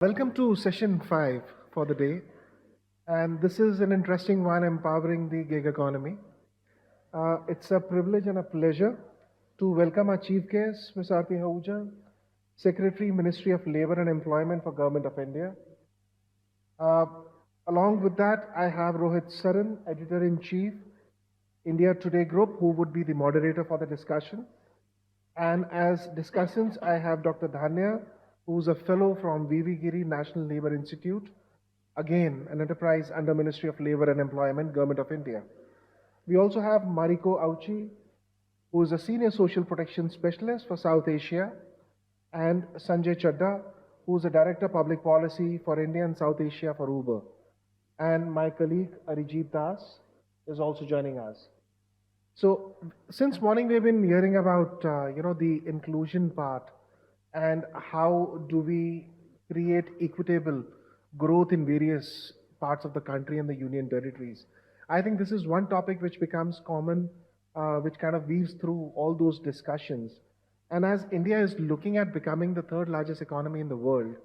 Welcome to session 5 for the day. And this is an interesting one, empowering the gig economy. It's a privilege and a pleasure to welcome our chief guest, Ms. Aarti Ahuja, Secretary, Ministry of Labor and Employment for Government of India. Uh, Along with that, I have Rohit Saran, Editor-in-Chief, India Today Group, who would be the moderator for the discussion. And as discussants, I have Dr. Dhanya, who's a fellow from VV Giri National Labour Institute, again, an enterprise under Ministry of Labour and Employment, Government of India. We also have Mariko Auchi, who is a senior social protection specialist for South Asia, and Sanjay Chadda, who is a director public policy for India and South Asia for Uber. And my colleague Arijit Das is also joining us. So since morning we've been hearing about the inclusion part and how do we create equitable growth in various parts of the country and the union territories. I think this is one topic which becomes common, which kind of weaves through all those discussions. And as India is looking at becoming the third largest economy in the world,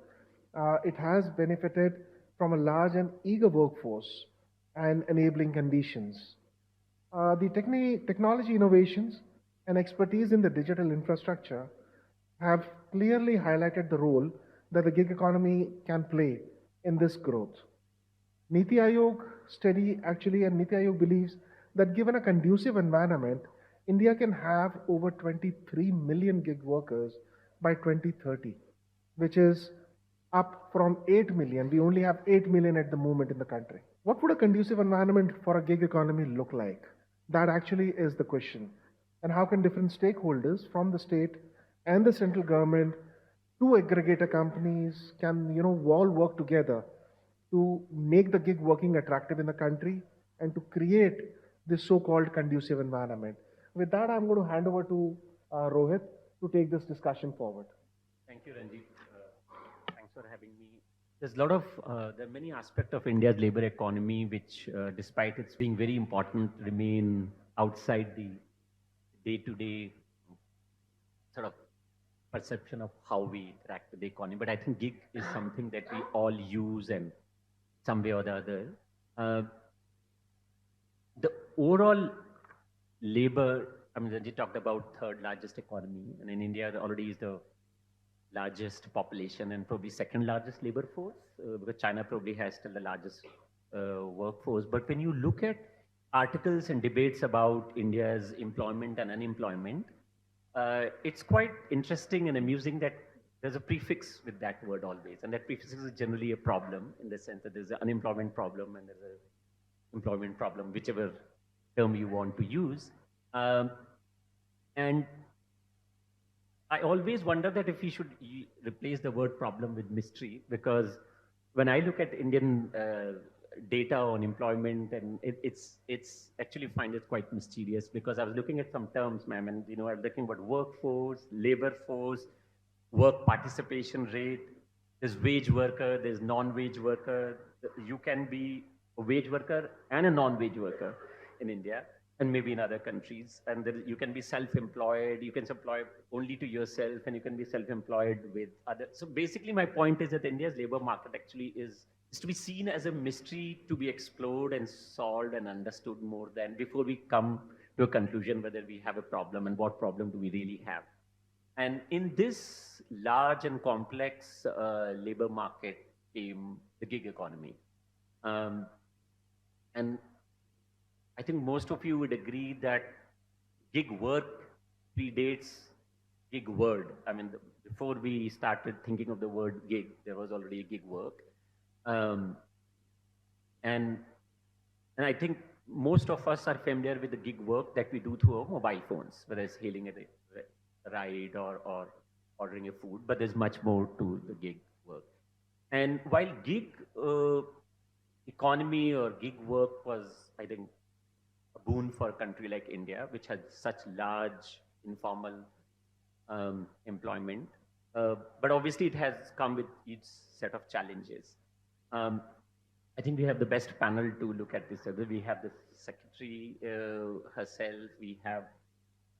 it has benefited from a large and eager workforce and enabling conditions. The technology innovations and expertise in the digital infrastructure have clearly highlighted the role that the gig economy can play in this growth. NITI Aayog study actually, and NITI Aayog believes that given a conducive environment, India can have over 23 million gig workers by 2030, which is up from 8 million. We only have 8 million at the moment in the country. What would a conducive environment for a gig economy look like? That actually is the question. And how can different stakeholders from the state and the central government to aggregator companies can, all work together to make the gig working attractive in the country and to create this so-called conducive environment. With that, I'm going to hand over to Rohit to take this discussion forward. Thank you, Ranjit. Thanks for having me. There are many aspects of India's labor economy which, despite its being very important, remain outside the day-to-day sort of perception of how we interact with the economy. But I think gig is something that we all use and some way or the other. The overall labor, Ranjit talked about third largest economy, and in India already is the largest population and probably second largest labor force, because China probably has still the largest workforce. But when you look at articles and debates about India's employment and unemployment, it's quite interesting and amusing that there's a prefix with that word always, and that prefix is generally a problem in the sense that there's an unemployment problem and there's an employment problem, whichever term you want to use. And I always wonder that if we should replace the word problem with mystery, because when I look at Indian data on employment, and it's actually find it quite mysterious, because I was looking at some terms, ma'am, and I was looking about workforce, labor force, work participation rate, there's wage worker, there's non-wage worker. You can be a wage worker and a non-wage worker in India, and maybe in other countries. And then you can be self-employed, you can supply only to yourself, and you can be self-employed with others. So basically my point is that India's labor market actually is to be seen as a mystery to be explored and solved and understood more than before we come to a conclusion whether we have a problem and what problem do we really have. And in this large and complex labor market came the gig economy. And I think most of you would agree that gig work predates gig word. Before we started thinking of the word gig, there was already a gig work. And I think most of us are familiar with the gig work that we do through our mobile phones, whether it's hailing a ride or ordering a food, but there's much more to the gig work. And while gig economy or gig work was, I think, a boon for a country like India, which has such large informal employment. But obviously it has come with each set of challenges. I think we have the best panel to look at this. We have the secretary herself, we have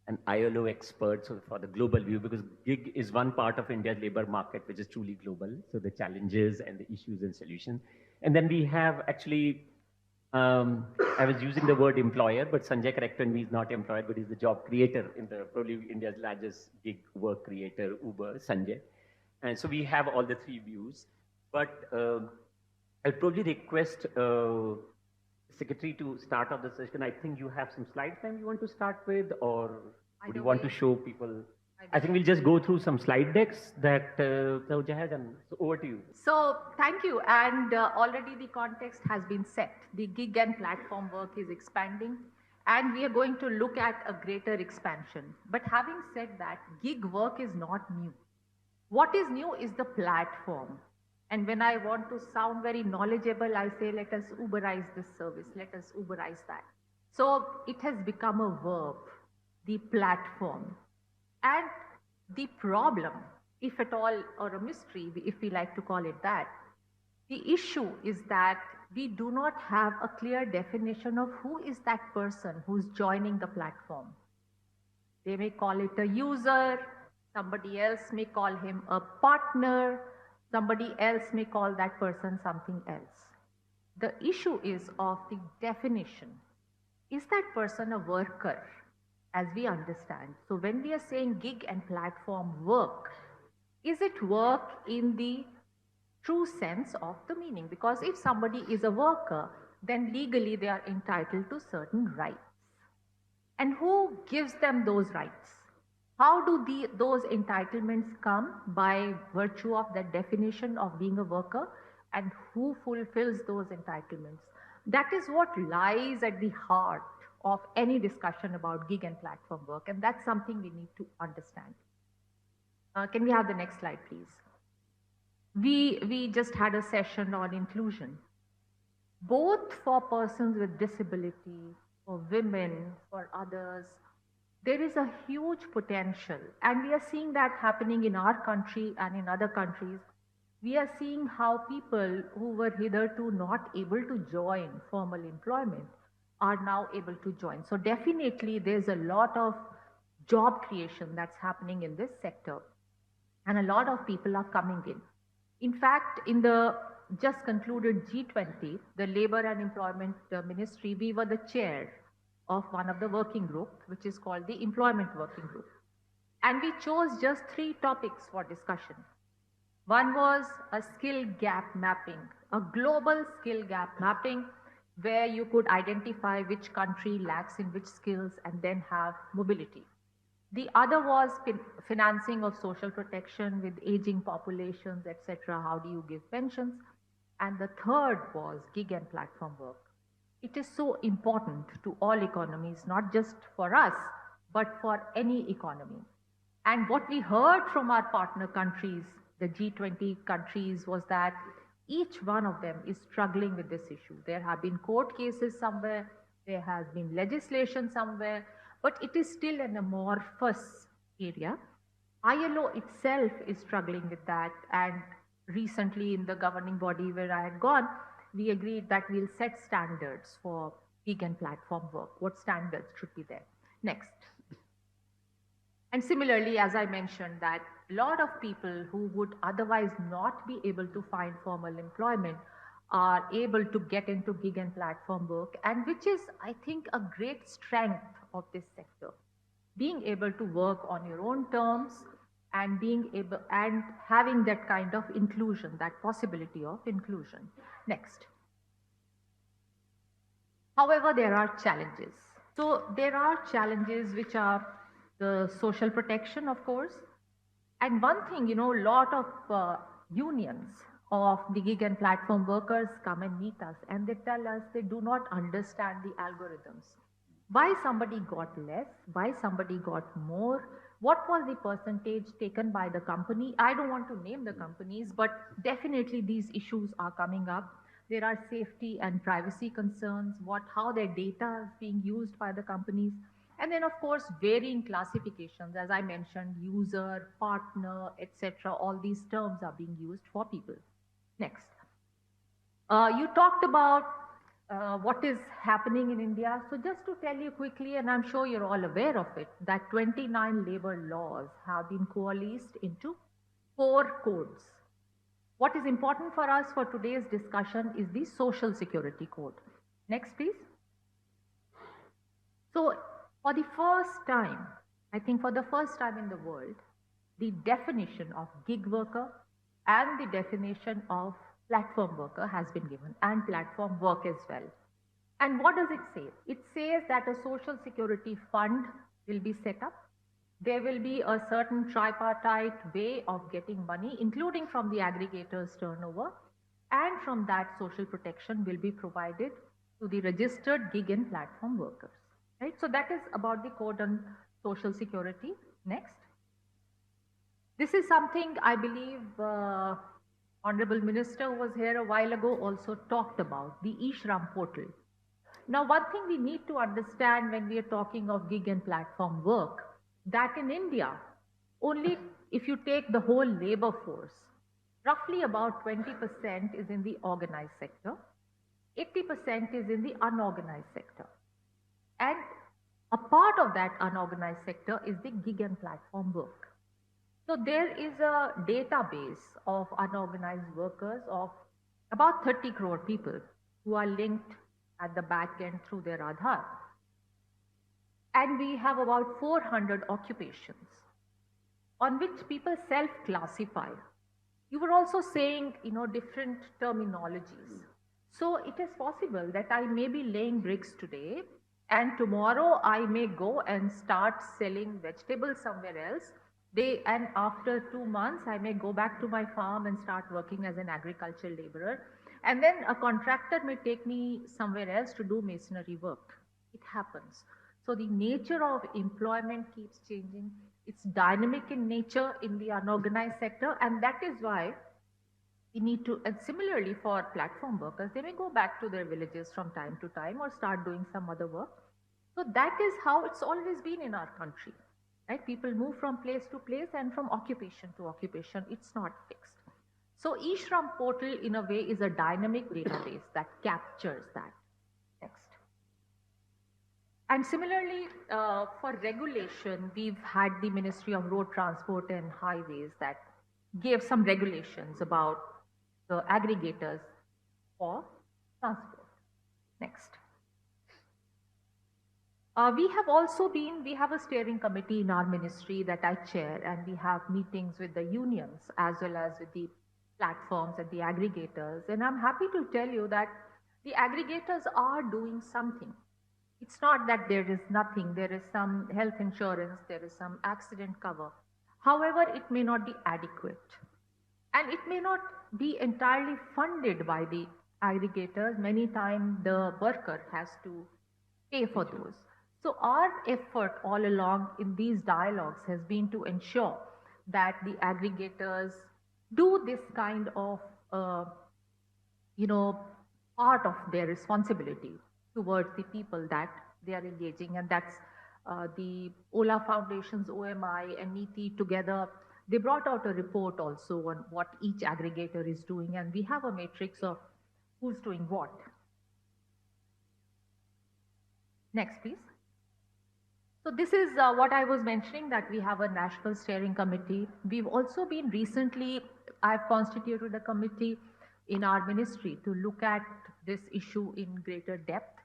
an ILO expert for the global view, because gig is one part of India's labor market which is truly global. So the challenges and the issues and solutions. And then we have actually, I was using the word employer, but Sanjay corrected me, he's not employer, but he's the job creator in the probably India's largest gig work creator, Uber, Sanjay. And so we have all the three views. But I'll probably request Secretary to start off the session. I think you have some slides then you want to start with, or would you want to show people? I think we'll just go through some slide decks that Sauja has, and so over to you. So thank you. And already the context has been set. The gig and platform work is expanding, and we are going to look at a greater expansion. But having said that, gig work is not new. What is new is the platform. And when I want to sound very knowledgeable, I say, let us Uberize this service, let us Uberize that. So it has become a verb, the platform. And the problem, if at all, or a mystery, if we like to call it that, the issue is that we do not have a clear definition of who is that person who's joining the platform. They may call it a user, somebody else may call him a partner, somebody else may call that person something else. The issue is of the definition. Is that person a worker, as we understand? So when we are saying gig and platform work, is it work in the true sense of the meaning? Because if somebody is a worker, then legally they are entitled to certain rights. And who gives them those rights? How do those entitlements come? By virtue of the definition of being a worker, and who fulfills those entitlements? That is what lies at the heart of any discussion about gig and platform work, and that's something we need to understand. Can we have the next slide, please? We just had a session on inclusion, both for persons with disability, for women, for others. There is a huge potential, and we are seeing that happening in our country and in other countries. We are seeing how people who were hitherto not able to join formal employment are now able to join. So definitely there's a lot of job creation that's happening in this sector, and a lot of people are coming in. In fact, in the just concluded G20, the Labor and Employment Ministry, we were the chair of one of the working group, which is called the Employment Working Group. And we chose just 3 topics for discussion. One was a skill gap mapping, a global skill gap mapping, where you could identify which country lacks in which skills and then have mobility. The other was financing of social protection with aging populations, etc. How do you give pensions? And the third was gig and platform work. It is so important to all economies, not just for us, but for any economy. And what we heard from our partner countries, the G20 countries, was that each one of them is struggling with this issue. There have been court cases somewhere, there has been legislation somewhere, but it is still an amorphous area. ILO itself is struggling with that, and recently in the governing body where I had gone, we agreed that we'll set standards for gig and platform work. What standards should be there? Next. And similarly, as I mentioned, that a lot of people who would otherwise not be able to find formal employment are able to get into gig and platform work, and which is, I think, a great strength of this sector. Being able to work on your own terms and being able and having that kind of inclusion, that possibility of inclusion. Next. However, there are challenges. So there are challenges which are the social protection, of course. And one thing, a lot of unions of the gig and platform workers come and meet us, and they tell us they do not understand the algorithms. Why somebody got less, why somebody got more, what was the percentage taken by the company? I don't want to name the companies, but definitely these issues are coming up. There are safety and privacy concerns, how their data is being used by the companies. And then, of course, varying classifications. As I mentioned, user, partner, etc. All these terms are being used for people. Next. You talked about what is happening in India. So just to tell you quickly, and I'm sure you're all aware of it, that 29 labor laws have been coalesced into 4 codes. What is important for us for today's discussion is the Social Security Code. Next, please. So for the first time, I think for the first time in the world, the definition of gig worker and the definition of platform worker has been given, and platform work as well. And what does it say? It says that a social security fund will be set up. There will be a certain tripartite way of getting money, including from the aggregator's turnover, and from that social protection will be provided to the registered gig and platform workers. Right? So that is about the code on social security. Next. This is something I believe Honorable Minister who was here a while ago also talked about, the eShram portal. Now, one thing we need to understand when we are talking of gig and platform work, that in India, only if you take the whole labor force, roughly about 20% is in the organized sector, 80% is in the unorganized sector. And a part of that unorganized sector is the gig and platform work. So there is a database of unorganized workers of about 30 crore people who are linked at the back end through their Aadhaar. And we have about 400 occupations on which people self-classify. You were also saying, different terminologies. So it is possible that I may be laying bricks today and tomorrow I may go and start selling vegetables somewhere else. And after 2 months, I may go back to my farm and start working as an agricultural laborer. And then a contractor may take me somewhere else to do masonry work. It happens. So the nature of employment keeps changing. It's dynamic in nature in the unorganized sector. And that is why we need to, and similarly for platform workers, they may go back to their villages from time to time or start doing some other work. So that is how it's always been in our country. Right? People move from place to place and from occupation to occupation. It's not fixed. So eShram portal in a way is a dynamic database that captures that. Next. And similarly, for regulation, we've had the Ministry of Road Transport and Highways that gave some regulations about the aggregators for transport. Next. We have a steering committee in our ministry that I chair, and we have meetings with the unions as well as with the platforms and the aggregators. And I'm happy to tell you that the aggregators are doing something. It's not that there is nothing. There is some health insurance, there is some accident cover. However, it may not be adequate. And it may not be entirely funded by the aggregators. Many times the worker has to pay for those. So our effort all along in these dialogues has been to ensure that the aggregators do this kind of, part of their responsibility towards the people that they are engaging. And that's the Ola Foundation's OMI and NITI together. They brought out a report also on what each aggregator is doing. And we have a matrix of who's doing what. Next, please. So this is what I was mentioning, that we have a national steering committee. We've also been recently, I've constituted a committee in our ministry to look at this issue in greater depth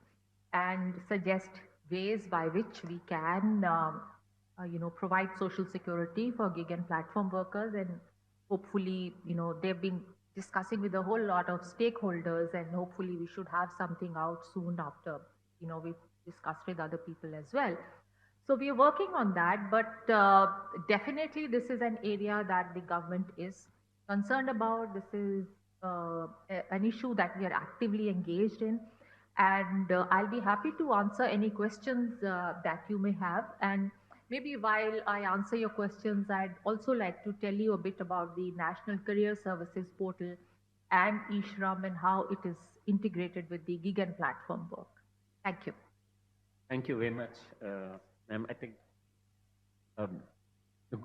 and suggest ways by which we can, provide social security for gig and platform workers. And hopefully, they've been discussing with a whole lot of stakeholders, and hopefully we should have something out soon after, we've discussed with other people as well. So we are working on that, but definitely this is an area that the government is concerned about. This is an issue that we are actively engaged in, and I'll be happy to answer any questions that you may have. And maybe while I answer your questions, I'd also like to tell you a bit about the National Career Services Portal and eShram and how it is integrated with the gig and platform work. Thank you. Thank you very much, ma'am. I think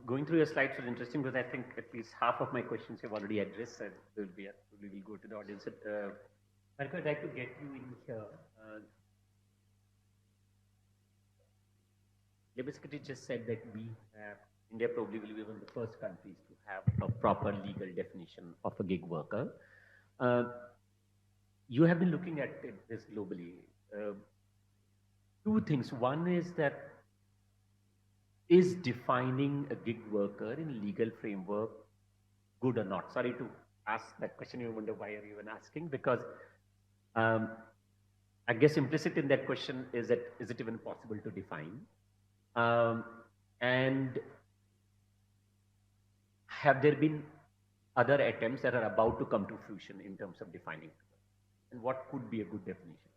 going through your slides was interesting, because I think at least half of my questions you've already addressed, and we will go to the audience. Marco, I'd like to get you in here. Labour Secretary just said that India probably will be one of the first countries to have a proper legal definition of a gig worker. You have been looking at this globally. Two things. One is that is defining a gig worker in legal framework good or not? Sorry to ask that question. You wonder why are you even asking? Because I guess implicit in that question is that is it even possible to define? And have there been other attempts that are about to come to fruition in terms of defining? And what could be a good definition?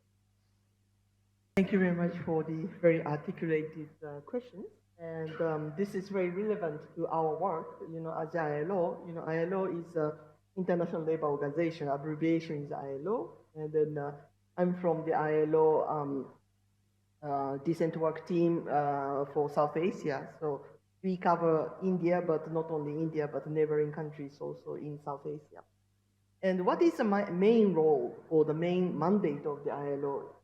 Thank you very much for the very articulated questions. And this is very relevant to our work. As ILO, ILO is an International Labour Organization. Abbreviation is ILO. And then I'm from the ILO decent work team for South Asia. So we cover India, but not only India, but neighboring countries also in South Asia. And what is the main role or the main mandate of the ILO?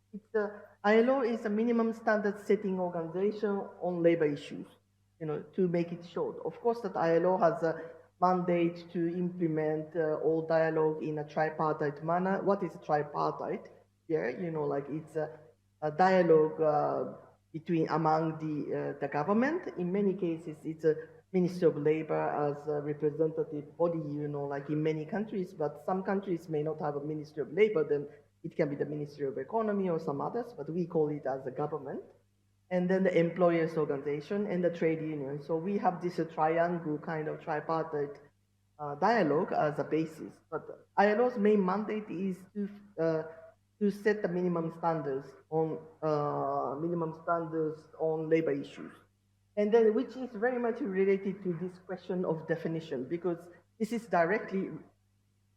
ILO is a minimum standard setting organization on labor issues, to make it short. Of course, that ILO has a mandate to implement all dialogue in a tripartite manner. What is tripartite? Yeah, it's a dialogue among the government. In many cases, it's a Ministry of Labor as a representative body, like in many countries, but some countries may not have a Ministry of Labor, then it can be the Ministry of Economy or some others, but we call it as the government. And then the employers organization and the trade union. So we have this triangle kind of tripartite dialogue as a basis. But ILO's main mandate is to set the minimum standards on labor issues. And then which is very much related to this question of definition, because this is directly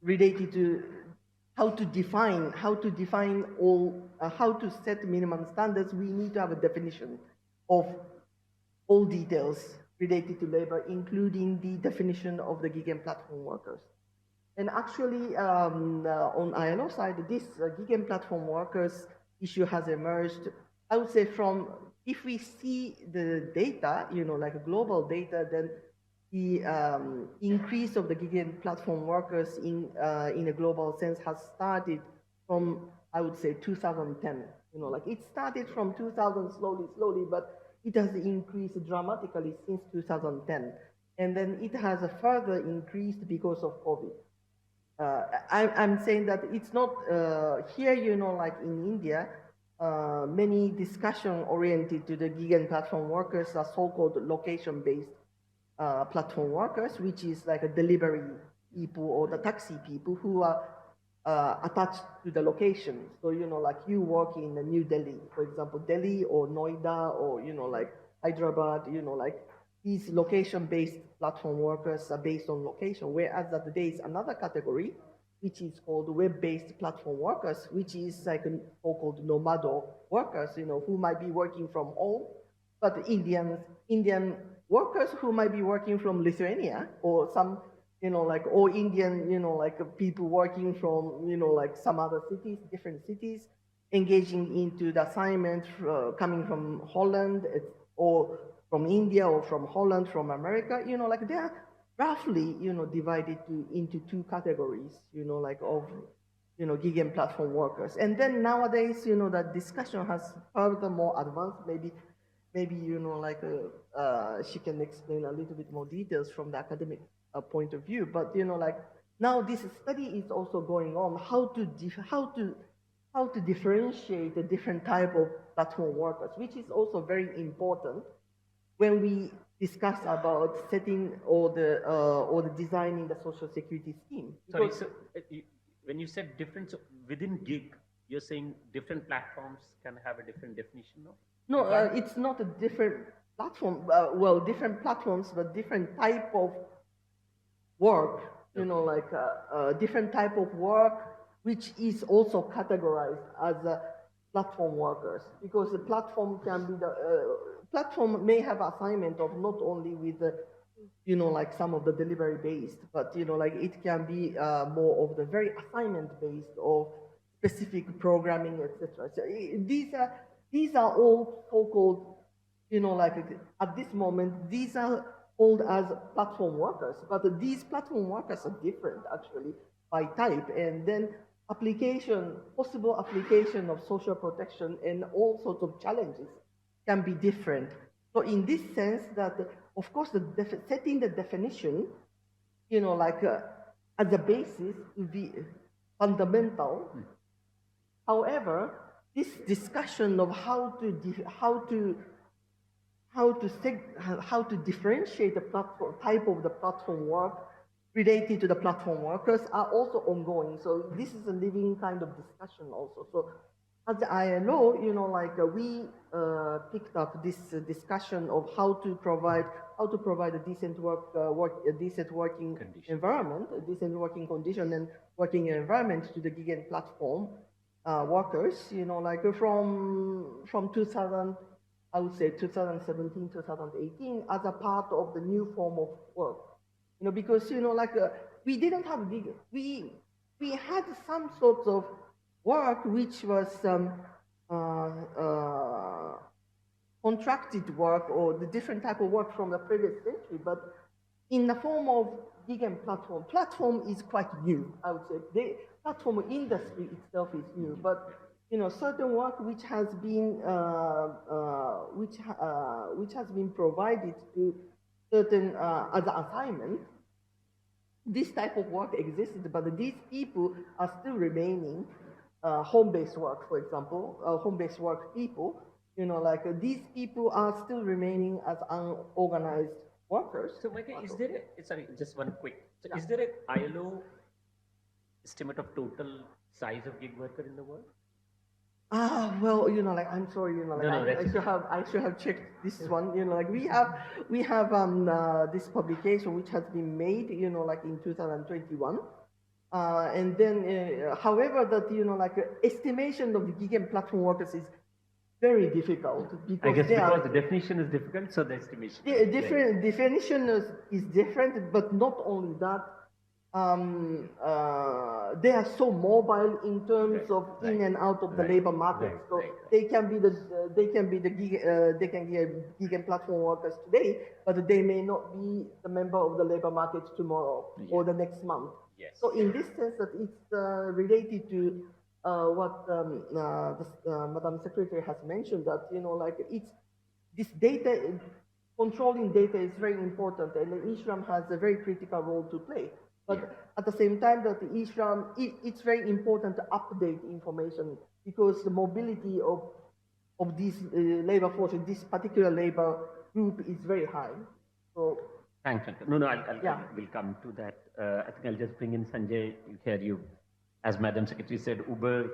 related to how to define how to set minimum standards. We need to have a definition of all details related to labor, including the definition of the gig and platform workers. And actually, on ILO side, this gig and platform workers issue has emerged, I would say, from, if we see the data, like global data, then the increase of the gig and platform workers in a global sense has started from, I would say, 2010. It started from 2000 slowly, but it has increased dramatically since 2010. And then it has further increased because of COVID. I'm saying that it's not here, like in India, many discussion oriented to the gig and platform workers are so-called location-based platform workers, which is like a delivery people or the taxi people who are attached to the location. So, like you work in New Delhi, for example, Delhi or Noida or, like Hyderabad, like these location-based platform workers are based on location, whereas that there is another category, which is called web-based platform workers, which is like so-called nomado workers, who might be working from home, but Indian workers who might be working from Lithuania or some, or Indian, people working from, like some other cities, different cities, engaging into the assignment coming from Holland or from India or from Holland, from America, they are roughly, divided into two categories, of, gig and platform workers. And then nowadays, that discussion has furthermore advanced. Maybe, she can explain a little bit more details from the academic point of view. But, now this study is also going on, how to differentiate the different type of platform workers, which is also very important when we discuss about setting or the designing the social security scheme. Sorry, so when you said difference within gig, you're saying different platforms can have a different definition, no? No, it's not a different platform. Different platforms, but different type of work. Different type of work, which is also categorized as platform workers, because the platform can be platform may have assignment of not only with like some of the delivery based, but it can be more of the very assignment based or specific programming, etc. So these are all so-called, like at this moment, these are called as platform workers, but these platform workers are different actually by type, and then possible application of social protection and all sorts of challenges can be different. So in this sense that, of course, setting the definition, as a basis would be fundamental. However, this discussion of how to differentiate the platform type of the platform work related to the platform workers are also ongoing. So this is a living kind of discussion also. So at the ILO, we picked up this discussion of how to provide a decent decent working Condition. environment, a decent working condition and working environment to the gig and platform workers. From 2000. I would say 2017, 2018 as a part of the new form of work. Because, we didn't have we had some sorts of work which was contracted work or the different type of work from the previous century, but in the form of gig and platform. Platform is quite new, I would say. The platform industry itself is new, but certain work which has been provided to certain as an assignment. This type of work existed, but these people are still remaining home-based work, for example, home-based work people. These people are still remaining as unorganized workers. So, Michael, is there sorry, just one quick. So is there an ILO estimate of total size of gig worker in the world? Well, I'm sorry, I should have checked this one. We have this publication which has been made, in 2021. And then, however, that, estimation of the gig and platform workers is very difficult because I guess because the definition is difficult, so the estimation. The definition is different, but not only that. They are so mobile in terms of in and out of the labor market. So they can be the gig and platform workers today, but they may not be the member of the labor market tomorrow or the next month. Yes. So in this sense, that it's related to what Madam Secretary has mentioned, that it's this data controlling data is very important, and the ISRAM has a very critical role to play. But at the same time, that the ISRAM, it's very important to update information because the mobility of these labor forces, this particular labor group is very high. So thanks. No, we'll come to that. I think I'll just bring in Sanjay. You, as Madam Secretary said, Uber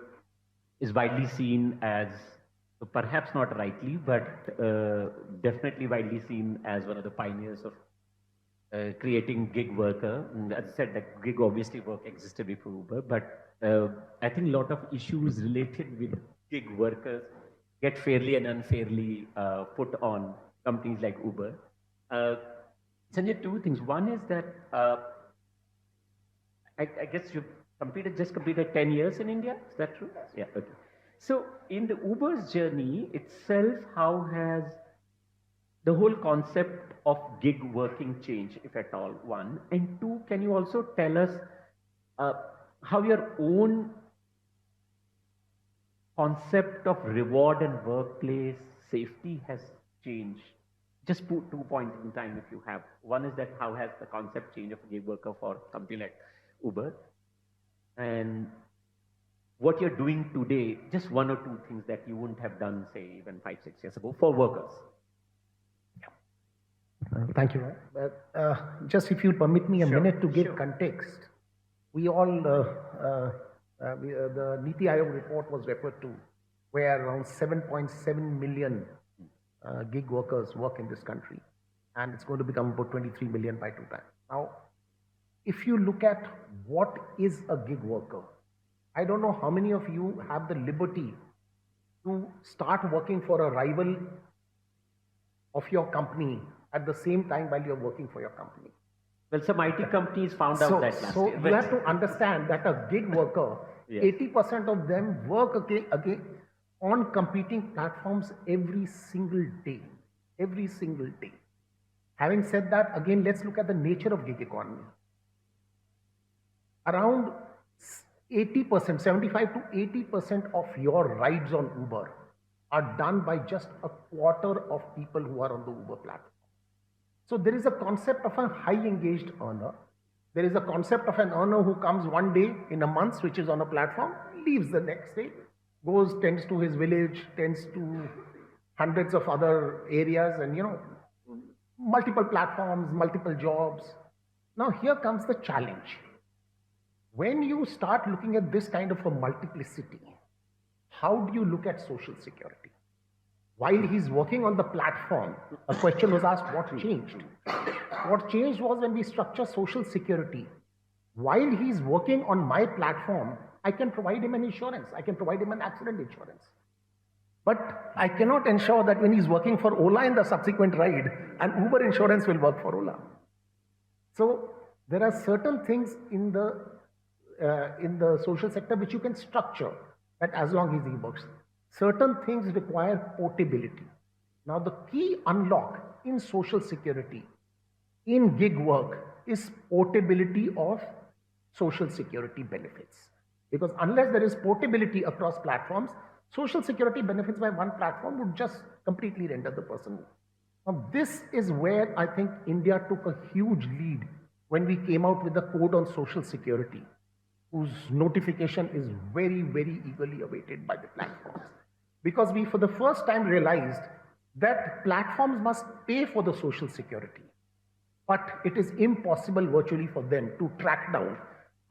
is widely seen as, perhaps not rightly, but definitely widely seen as one of the pioneers of creating gig worker. And as I said, that gig obviously work existed before Uber, but I think a lot of issues related with gig workers get fairly and unfairly put on companies like Uber. Sanjay, two things. One is that I guess you've just completed 10 years in India. Is that true? Yeah. Okay. So in the Uber's journey itself, how has the whole concept of gig working changed, if at all, one? And two, can you also tell us how your own concept of reward and workplace safety has changed? Just put 2 points in time if you have. One is that how has the concept changed of a gig worker for a company like Uber? And what you're doing today, just one or two things that you wouldn't have done, say, even 5, 6 years ago for workers. Thank you. Just if you'll permit me a minute to give context. We all, the NITI Aayog report was referred to, where around 7.7 million gig workers work in this country, and it's going to become about 23 million by 2 times. Now, if you look at what is a gig worker, I don't know how many of you have the liberty to start working for a rival of your company at the same time while you're working for your company. Well, some IT companies found out that last year. So you have to understand that a gig worker Yes. 80% of them work again on competing platforms every single day. Every single day. Having said that, again, let's look at the nature of gig economy. Around 80%, 75 to 80% of your rides on Uber are done by just a quarter of people who are on the Uber platform. So there is a concept of a high engaged earner. There is a concept of an earner who comes one day in a month, switches on a platform, leaves the next day, goes, tends to his village, tends to hundreds of other areas, and multiple platforms, multiple jobs. Now here comes the challenge. When you start looking at this kind of a multiplicity, how do you look at social security? While he's working on the platform, a question was asked, what changed? What changed was when we structure social security. While he's working on my platform, I can provide him an insurance. I can provide him an accident insurance. But I cannot ensure that when he's working for Ola in the subsequent ride, an Uber insurance will work for Ola. So there are certain things in the social sector which you can structure that as long as he works. Certain things require portability. Now the key unlock in social security, in gig work, is portability of social security benefits. Because unless there is portability across platforms, social security benefits by one platform would just completely render the person. Now this is where I think India took a huge lead when we came out with the code on social security, whose notification is very, very eagerly awaited by the platforms. Because we for the first time realized that platforms must pay for the social security, but it is impossible virtually for them to track down.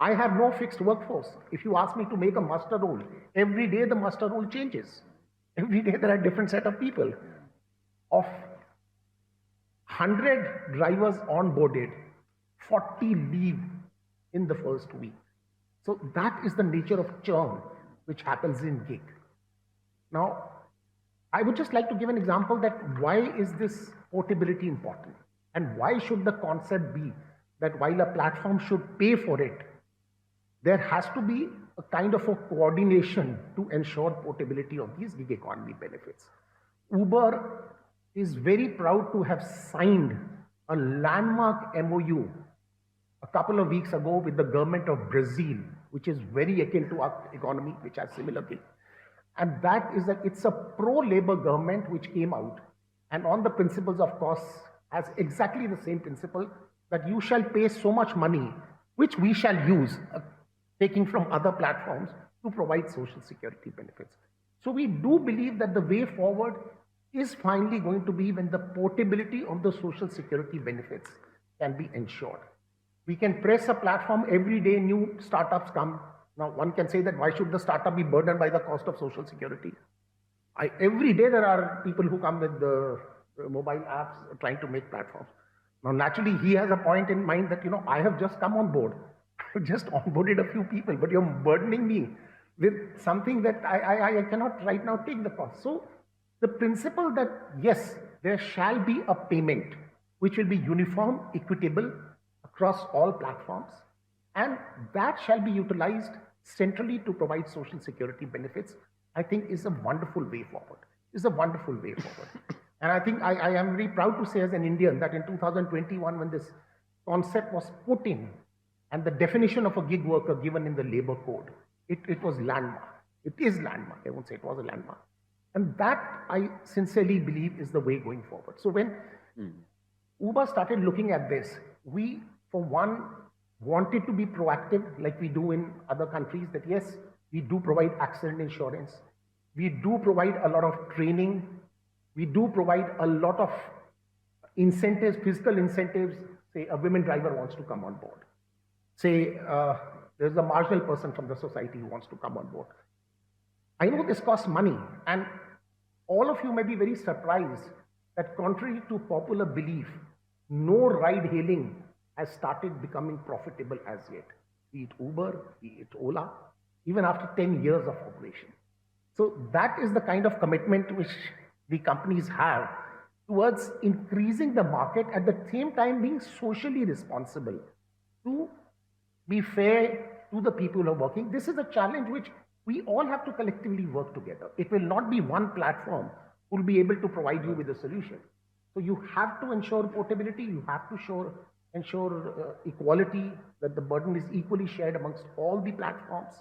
I have no fixed workforce. If you ask me to make a muster roll, every day the muster roll changes. Every day there are a different set of people. Of 100 drivers onboarded, 40 leave in the first week. So that is the nature of churn which happens in gig. Now, I would just like to give an example that why is this portability important? And why should the concept be that while a platform should pay for it, there has to be a kind of a coordination to ensure portability of these gig economy benefits. Uber is very proud to have signed a landmark MOU a couple of weeks ago with the government of Brazil, which is very akin to our economy, which has similar things. And that is that it's a pro-labor government which came out, and on the principles of costs has exactly the same principle that you shall pay so much money, which we shall use, taking from other platforms to provide social security benefits. So we do believe that the way forward is finally going to be when the portability of the social security benefits can be ensured. We can press a platform every day, new startups come. Now, one can say that why should the startup be burdened by the cost of social security? Every day there are people who come with the mobile apps trying to make platforms. Now, naturally, he has a point in mind that, I have just come on board. I've just onboarded a few people, but you're burdening me with something that I cannot right now take the cost. So the principle that, yes, there shall be a payment which will be uniform, equitable across all platforms, and that shall be utilized centrally to provide social security benefits, I think is a wonderful way forward. Is a wonderful way forward. And I think I am very proud to say as an Indian that in 2021, when this concept was put in and the definition of a gig worker given in the labor code, it was landmark. It is landmark. I won't say it was a landmark. And that I sincerely believe is the way going forward. So when Uber started looking at this, we, for one, wanted to be proactive like we do in other countries, that yes, we do provide accident insurance. We do provide a lot of training. We do provide a lot of incentives, physical incentives. Say a women driver wants to come on board. Say there's a marginal person from the society who wants to come on board. I know this costs money, and all of you may be very surprised that contrary to popular belief, no ride hailing has started becoming profitable as yet. Be it Uber, be it Ola, even after 10 years of operation. So that is the kind of commitment which the companies have towards increasing the market, at the same time being socially responsible, to be fair to the people who are working. This is a challenge which we all have to collectively work together. It will not be one platform who will be able to provide you with a solution. So you have to ensure portability, you have to ensure equality, that the burden is equally shared amongst all the platforms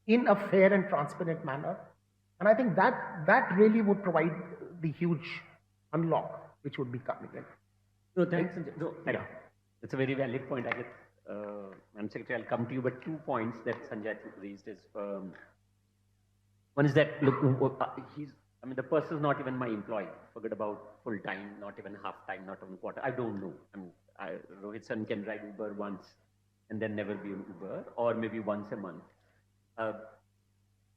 in a fair and transparent manner. And I think that really would provide the huge unlock which would be coming in. No, thanks. No, it's a very valid point. I guess, Madam Secretary, I'll come to you, but 2 points that Sanjay raised is, one is that, look, the person is not even my employee. Forget about full time, not even half time, not even quarter. I don't know. Rohit San can ride Uber once and then never be an Uber, or maybe once a month.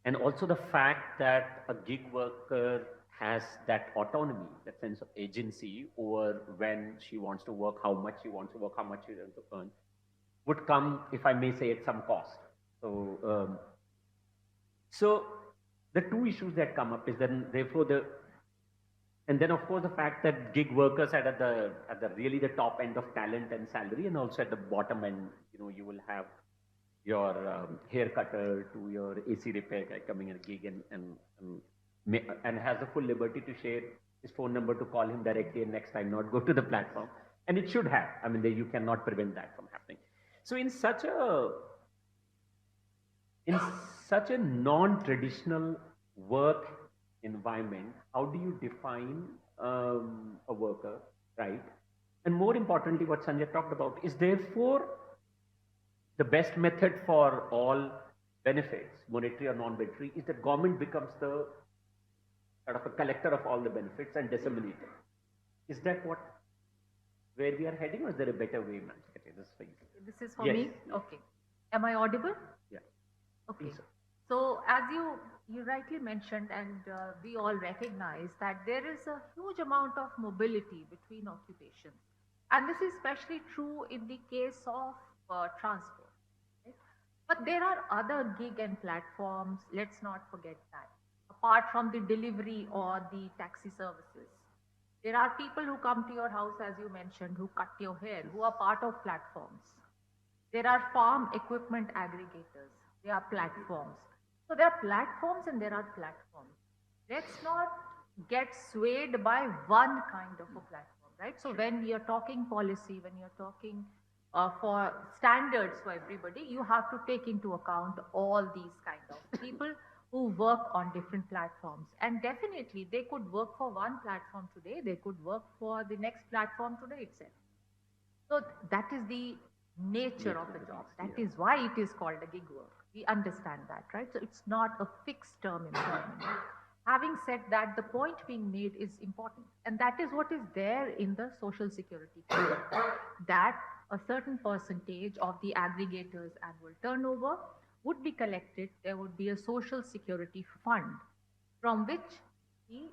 And also the fact that a gig worker has that autonomy, that sense of agency over when she wants to work, how much she wants to work, how much she wants to earn, would come, if I may say, at some cost. So the two issues that come up is then, therefore, and then of course the fact that gig workers are at the really the top end of talent and salary, and also at the bottom end, you will have your hair cutter to your AC repair guy coming in a gig and has the full liberty to share his phone number to call him directly and next time not go to the platform. And it should have. You cannot prevent that from happening. So in such a non-traditional work environment, how do you define a worker, right? And more importantly, what Sanjay talked about is therefore the best method for all benefits, monetary or non-monetary, is that government becomes the sort of a collector of all the benefits and disseminator. Is that where we are heading, or is there a better way, ma'am? This is for me? Okay. Am I audible? Yeah. Okay. So as you rightly mentioned, and we all recognize that there is a huge amount of mobility between occupations. And this is especially true in the case of transport. Right? But there are other gig and platforms, let's not forget that. Apart from the delivery or the taxi services, there are people who come to your house, as you mentioned, who cut your hair, who are part of platforms. There are farm equipment aggregators. There are platforms. So there are platforms and there are platforms. Let's not get swayed by one kind of a platform, right? So when we are talking policy, when you're talking for standards for everybody, you have to take into account all these kind of people who work on different platforms. And definitely they could work for one platform today, they could work for the next platform today itself. So that is the nature of the job. That is why it is called a gig work. We understand that, right? So it's not a fixed term employment. Having said that, the point being made is important. And that is what is there in the Social Security Code, that a certain percentage of the aggregator's annual turnover would be collected. There would be a social security fund from which the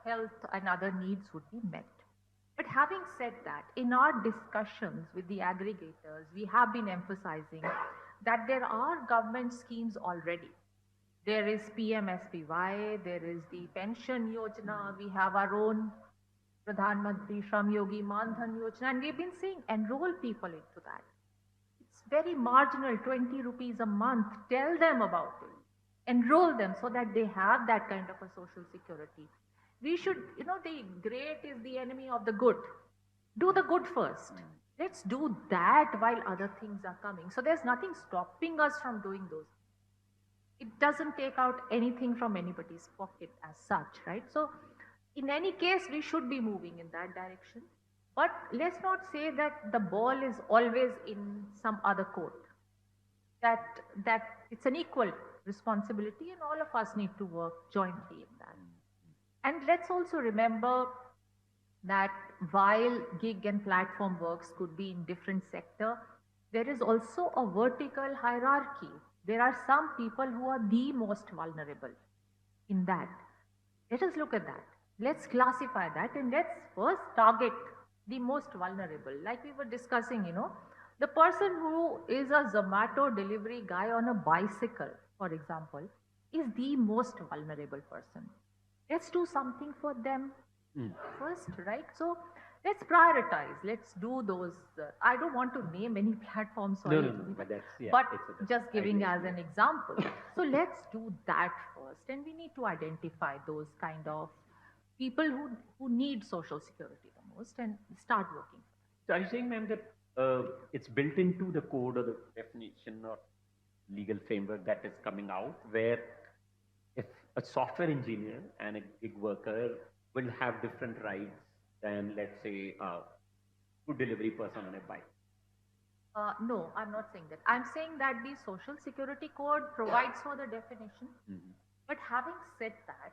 health and other needs would be met. But having said that, in our discussions with the aggregators, we have been emphasizing that there are government schemes already. There is PMSBY, there is the Pension Yojana, we have our own Pradhan Mantri Shram Yogi Mandhan Yojana, and we've been saying enroll people into that. It's very marginal, 20 rupees a month. Tell them about it. Enroll them so that they have that kind of a social security. We should, the great is the enemy of the good. Do the good first. Let's do that while other things are coming. So there's nothing stopping us from doing those. It doesn't take out anything from anybody's pocket as such, right? So in any case, we should be moving in that direction. But let's not say that the ball is always in some other court. That it's an equal responsibility and all of us need to work jointly in that. And let's also remember that while gig and platform works could be in different sector, there is also a vertical hierarchy. There are some people who are the most vulnerable in that. Let us look at that. Let's classify that and let's first target the most vulnerable. Like we were discussing, the person who is a Zomato delivery guy on a bicycle, for example, is the most vulnerable person. Let's do something for them first, right? So let's prioritize. Let's do those. I don't want to name any platforms, sorry, No, but that's, yeah, but it's just giving as ideation, an example. So let's do that first, and we need to identify those kind of people who need social security the most and start working. So are you saying, ma'am, that it's built into the code or the definition or legal framework that is coming out, where if a software engineer and a gig worker will have different rights than, let's say, a food delivery person on a bike? No, I'm not saying that. I'm saying that the Social Security Code provides for the definition. Mm-hmm. But having said that,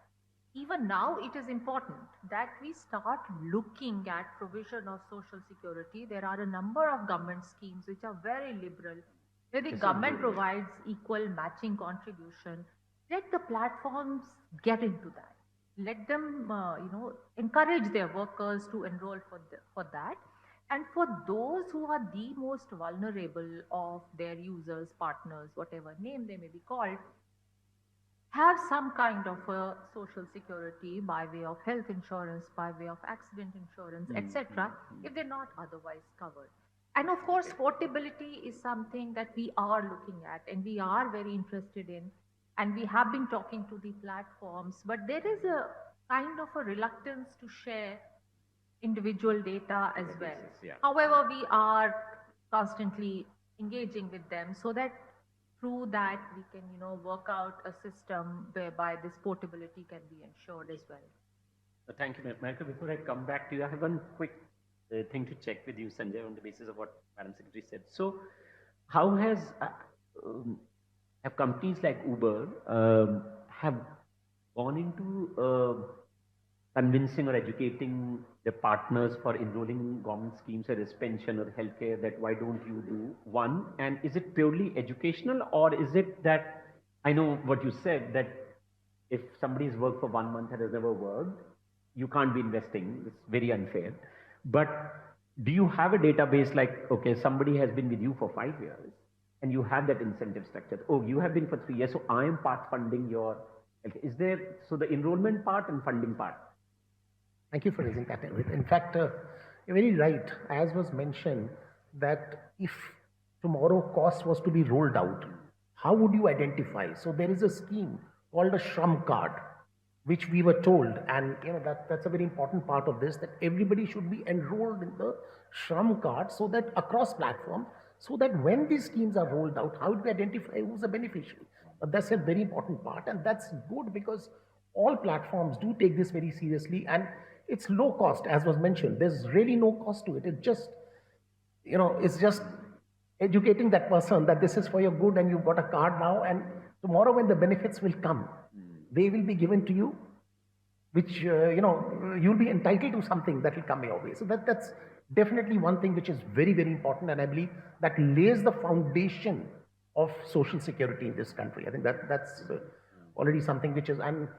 even now it is important that we start looking at provision of social security. There are a number of government schemes which are very liberal, where the government provides equal matching contribution. Let the platforms get into that. Let them, encourage their workers to enroll for that. And for those who are the most vulnerable of their users, partners, whatever name they may be called, have some kind of a social security by way of health insurance, by way of accident insurance, etc., if they're not otherwise covered. And of course, portability is something that we are looking at and we are very interested in. And we have been talking to the platforms, but there is a kind of a reluctance to share individual data as well. Yeah. However, we are constantly engaging with them so that through that we can, work out a system whereby this portability can be ensured as well. Thank you, Michael. Before I come back to you, I have one quick thing to check with you, Sanjay, on the basis of what Madam Secretary said. So, how have companies like Uber have gone into convincing or educating the partners for enrolling in government schemes, whether it's pension or healthcare, that why don't you do one? And is it purely educational, or is it that, I know what you said, that if somebody's worked for 1 month and has never worked, you can't be investing. It's very unfair. But do you have a database like, okay, somebody has been with you for 5 years and you have that incentive structure? Oh, you have been for 3 years, so I am part funding your, is there, so the enrollment part and funding part? Thank you for raising that. In fact, you're very right, as was mentioned, that if tomorrow cost was to be rolled out, how would you identify? So there is a scheme called a Shram card, which we were told, and that's a very important part of this, that everybody should be enrolled in the Shram card, so that across platforms, so that when these schemes are rolled out, how do we identify who's a beneficiary? That's a very important part, and that's good because all platforms do take this very seriously, and it's low cost, as was mentioned. There's really no cost to it. It's just, it's just educating that person that this is for your good and you've got a card now, and tomorrow when the benefits will come, they will be given to you, which, you'll be entitled to something that will come your way. So that's definitely one thing which is very, very important, and I believe that lays the foundation of social security in this country. I think that's already something which is, and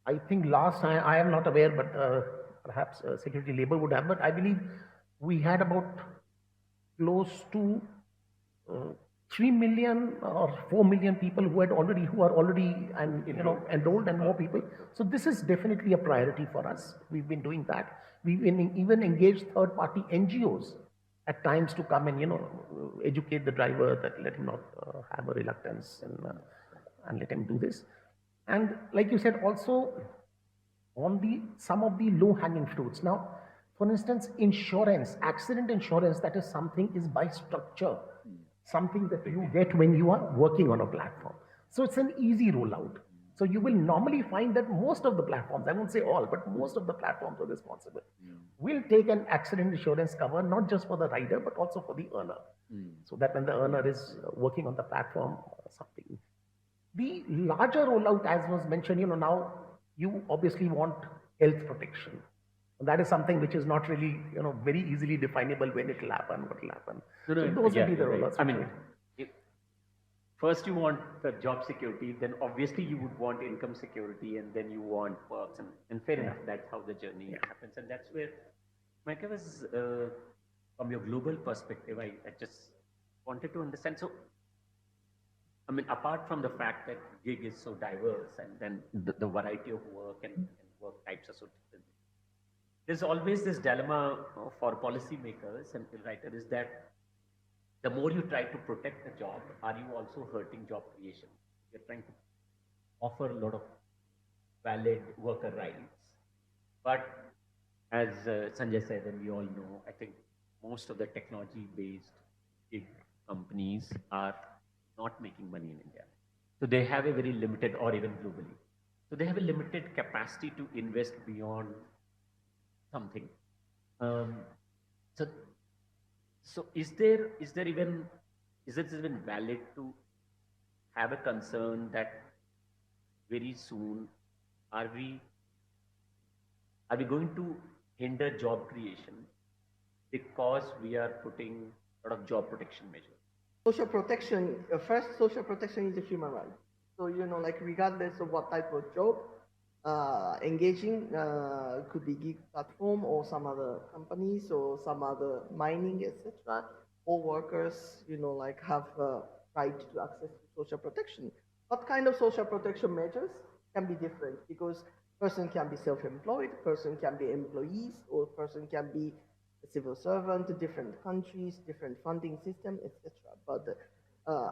I think last time, I am not aware, but perhaps Secretary Labour would have, but I believe we had about close to 3 million or 4 million people who are already and enrolled, and more people. So this is definitely a priority for us. We've been doing that. We've even engaged third-party NGOs at times to come and educate the driver, that let him not have a reluctance and let him do this. And like you said, also on some of the low-hanging fruits. Now, for instance, insurance, accident insurance, that is something is by structure, something that you get when you are working on a platform. So it's an easy rollout. So you will normally find that most of the platforms, I won't say all, but most of the platforms are responsible, will take an accident insurance cover, not just for the rider, but also for the earner. So that when the earner is working on the platform or something. The larger rollout, as was mentioned, now you obviously want health protection. That is something which is not really, very easily definable when it will happen, what will happen. So those will be the rollouts. I mean, first you want the job security, then obviously you would want income security, and then you want perks, and fair enough, that's how the journey happens. And that's where, Michael, was, from your global perspective, I just wanted to understand. So, I mean, apart from the fact that gig is so diverse, and then the variety of work and work types are so different, there's always this dilemma for policymakers and writers is that the more you try to protect the job, are you also hurting job creation? You're trying to offer a lot of valid worker rights. But as Sanjay said, and we all know, I think most of the technology-based big companies are not making money in India. So they have a very limited, or even globally. So they have a limited capacity to invest beyond something. Um, so, so is it even valid to have a concern that very soon are we going to hinder job creation because we are putting a lot of job protection measures? Social protection, first, social protection is a human right. So, like regardless of what type of job, engaging could be gig platform or some other companies or some other mining, etc. All workers, like have right to access to social protection. What kind of social protection measures can be different because person can be self-employed, person can be employees, or person can be a civil servant, different countries, different funding system, etc. But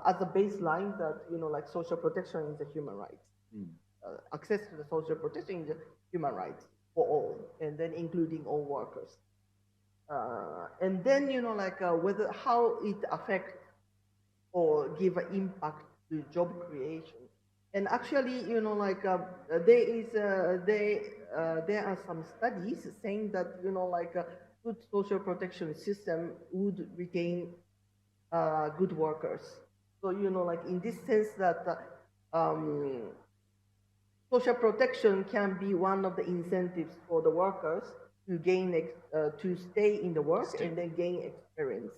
as a baseline, that like social protection is a human right. Access to the social protection is a human right for all, and then including all workers. And then like whether how it affects or give an impact to job creation. And actually, like there are some studies saying that like a good social protection system would retain good workers. So like in this sense that social protection can be one of the incentives for the workers to gain to stay in the work and then gain experience.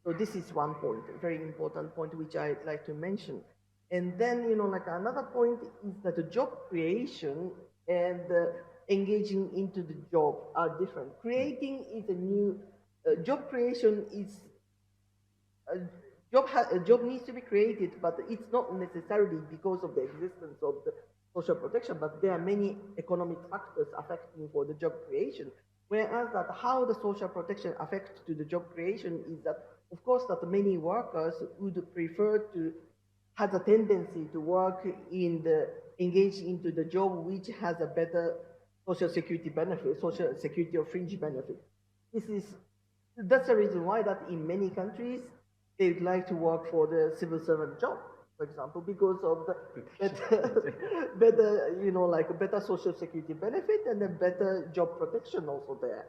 So this is one point, a very important point which I'd like to mention. And then, like another point is that the job creation and engaging into the job are different. Creating is a new, job creation is, a job needs to be created, but it's not necessarily because of the existence of the social protection, but there are many economic factors affecting for the job creation. Whereas that how the social protection affects to the job creation is that, of course, that many workers would prefer to have a tendency to work engage into the job which has a better social security benefit, social security or fringe benefit. That's the reason why that in many countries they'd like to work for the civil servant job, for example, because of the better, better social security benefit and a better job protection also there.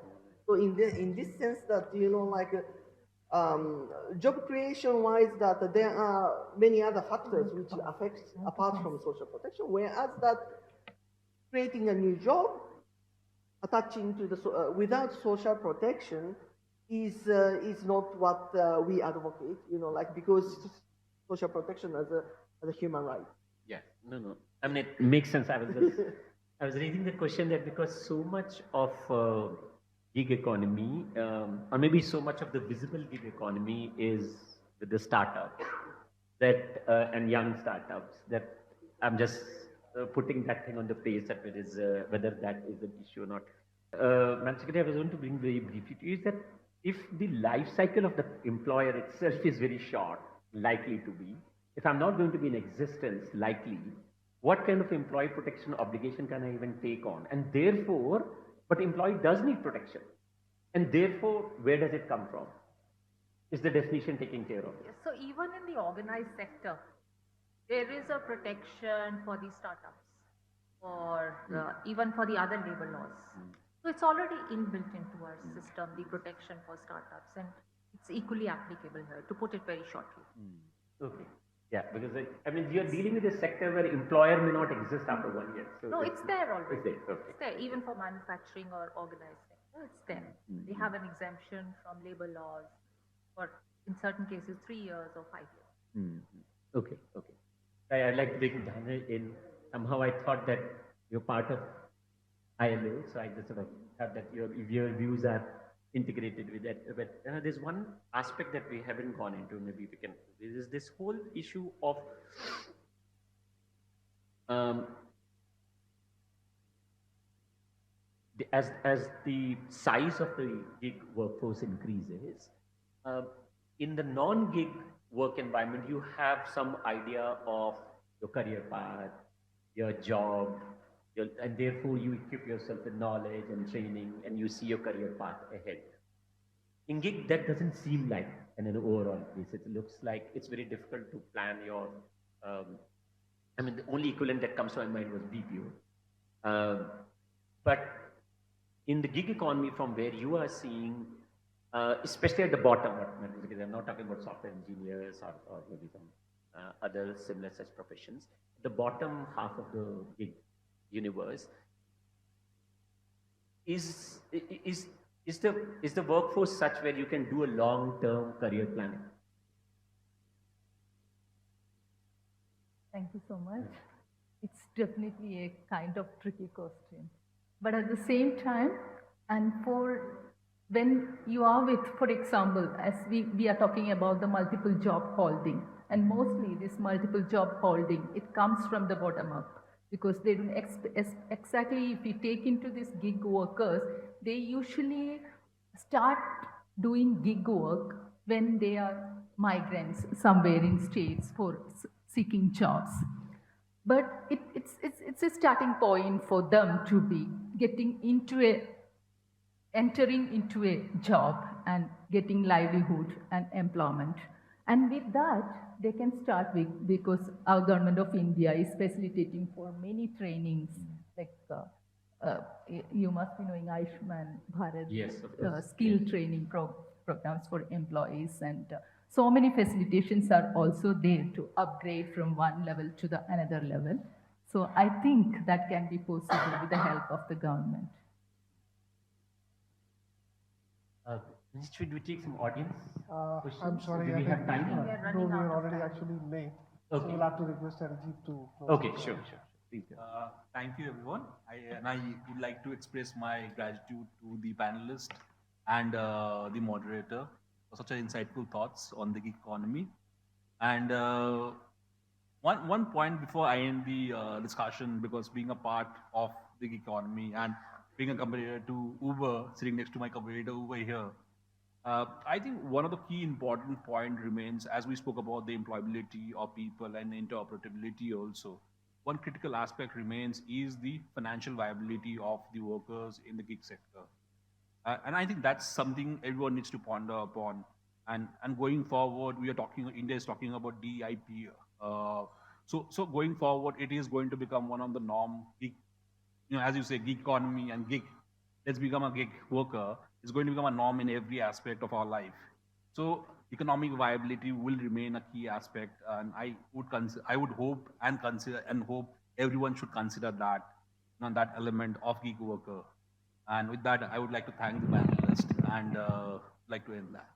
So in this sense that, job creation wise that there are many other factors which affect apart from social protection, whereas that creating a new job attaching to the without social protection is not what we advocate, because social protection as a human right. Yeah, no. I mean, it makes sense. I was raising the question that because so much of gig economy, or maybe so much of the visible gig economy is with the startups that and young startups, that I'm just putting that thing on the face that it is whether that is an issue or not. Madam Secretary, I was going to bring very briefly to you is that if the life cycle of the employer itself is very short, likely to be, if I'm not going to be in existence, likely, what kind of employee protection obligation can I even take on? And therefore, but employee does need protection. And therefore, where does it come from? Is the definition taking care of it? So even in the organized sector, there is a protection for the startups or even for the other labor laws. So it's already inbuilt into our system, the protection for startups, and it's equally applicable here, to put it very shortly. Okay. Yeah, because I mean, you're dealing with a sector where employer may not exist after 1 year. So no, it's there already. It's there, okay. It's there, even for manufacturing or organized sector, it's there. They have an exemption from labor laws for, in certain cases, 3 years or 5 years. Okay. I'd like to bring Dhanil in. Somehow I thought that you're part of ILO, so I just sort of thought that your views are integrated with that. But there's one aspect that we haven't gone into. Maybe we can. There is this whole issue of as the size of the gig workforce increases, uh, in the non-gig work environment, you have some idea of your career path, your job, and therefore you equip yourself with knowledge and training, and you see your career path ahead. In gig, that doesn't seem like an overall basis. It looks like it's very difficult to plan your. Um, I mean, the only equivalent that comes to my mind was BPO. But in the gig economy, from where you are seeing, especially at the bottom, because I'm not talking about software engineers or maybe some other similar such professions, the bottom half of the gig universe is the workforce such where you can do a long-term career planning? Thank you so much. It's definitely a kind of tricky question. But at the same time, and for when you are with, for example, as we are talking about the multiple job holding, and mostly this multiple job holding, it comes from the bottom up. Because they don't exactly, if we take into these gig workers, they usually start doing gig work when they are migrants somewhere in states for seeking jobs. But it's a starting point for them to be entering into a job and getting livelihood and employment. And with that, they can start with, because our government of India is facilitating for many trainings, like you must be knowing Ayushman Bharat, Yes, of course. skill training programs for employees, and so many facilitations are also there to upgrade from one level to the another level. So I think that can be possible with the help of the government. Should we take some audience questions? I'm sorry, Do we have time? We are no, running we out are of already time. actually late. Okay. So we'll have to request Arijit to close. Okay, the sure. call. Please go. Thank you, everyone. I would like to express my gratitude to the panelists and the moderator for such insightful thoughts on the gig economy. And one point before I end the discussion, because being a part of the gig economy and being a competitor to Uber, sitting next to my competitor Uber here, I think one of the key important point remains, as we spoke about the employability of people and interoperability also. One critical aspect remains is the financial viability of the workers in the gig sector. And I think that's something everyone needs to ponder upon. And going forward, India is talking about DEIP. So going forward, it is going to become one of the norm gig, as you say, gig economy and gig. Let's become a gig worker. It's going to become a norm in every aspect of our life. So economic viability will remain a key aspect, and I would hope and hope everyone should consider that, that element of gig worker. And with that, I would like to thank the panelists and like to end that.